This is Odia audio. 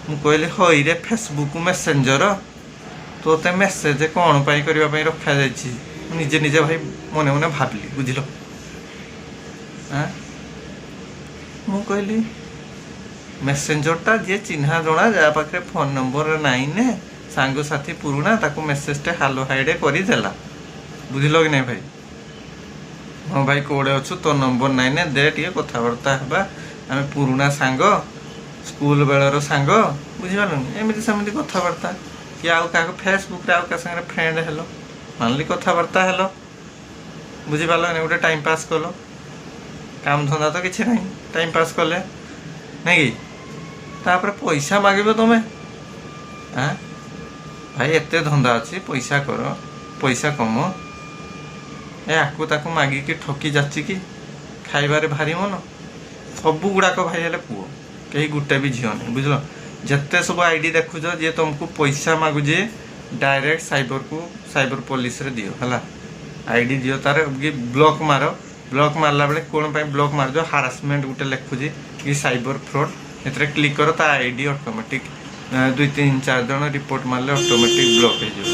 ମୁଁ କହିଲି ହଇରେ ଫେସବୁକ୍ ମେସେଞ୍ଜର ତୋତେ ମେସେଜ କ'ଣ ପାଇଁ କରିବା ପାଇଁ ରଖାଯାଇଛି। ମୁଁ ନିଜେ ନିଜେ ଭାଇ ମନେ ମନେ ଭାବିଲି ବୁଝିଲ। ମୁଁ କହିଲି ମେସେଞ୍ଜରଟା ଯିଏ ଚିହ୍ନା ଜଣା ଯାହା ପାଖରେ ଫୋନ୍ ନମ୍ବର ନାହିଁ ନେ ସାଙ୍ଗସାଥି ପୁରୁଣା ତାକୁ ମେସେଜଟେ ହାଲୋ ହାଇଡ଼େ କରିଦେଲା ବୁଝିଲ କି ନାଇଁ ଭାଇ। ହଁ ଭାଇ କୋଉଠି ଅଛୁ ତୋ ନମ୍ବର ନାହିଁ ନେ ଦେ ଟିକେ କଥାବାର୍ତ୍ତା ହେବା ଆମେ ପୁରୁଣା ସାଙ୍ଗ ସ୍କୁଲ ବେଳର ସାଙ୍ଗ ବୁଝିପାରିଲନି ଏମିତି ସେମିତି କଥାବାର୍ତ୍ତା କି ଆଉ କାହାକୁ ଫେସବୁକ୍ରେ ଆଉ କାହା ସାଙ୍ଗରେ ଫ୍ରେଣ୍ଡ ହେଲ ମାନିଲି କଥାବାର୍ତ୍ତା ହେଲ ବୁଝିପାରିଲନି ଗୋଟେ ଟାଇମ୍ ପାସ୍ କଲ କାମ ଧନ୍ଦା ତ କିଛି ନାହିଁ ଟାଇମ୍ ପାସ୍ କଲେ ନାଇଁ କି ତାପରେ ପଇସା ମାଗିବ ତମେ ଭାଇ ଏତେ ଧନ୍ଦା ଅଛି ପଇସା କର ପଇସା କମ ଆକୁ ତାକୁ ମାଗିକି ଠକି ଯାଚିକି ଖାଇବାରେ ଭାରି ମନ ସବୁ ଗୁଡ଼ାକ ଭାଇ ହେଲେ ପୁଅ କେହି ଗୋଟେ ବି ଝିଅ ନାହିଁ ବୁଝିଲ। ଯେତେ ସବୁ ଆଇଡି ଦେଖୁଛ ଯିଏ ତୁମକୁ ପଇସା ମାଗୁଛି ଡାଇରେକ୍ଟ ସାଇବର ପୋଲିସରେ ଦିଅ ହେଲା ଆଇଡି ଦିଅ ତାର ବ୍ଲକ୍ ମାର ବ୍ଲକ୍ ମାରିଲା ବେଳେ କ'ଣ ପାଇଁ ବ୍ଲକ୍ ମାରୁଛ ହାରାସମେଣ୍ଟ ଗୋଟେ ଲେଖୁଛି କି ସାଇବର ଫ୍ରଡ୍ ଏଥିରେ କ୍ଲିକ୍ କର ତା ଆଇଡି ଅଟୋମେଟିକ୍ 2-3-4 ଜଣ ରିପୋର୍ଟ ମାରିଲେ ଅଟୋମେଟିକ୍ ବ୍ଲକ୍ ହେଇଯିବ।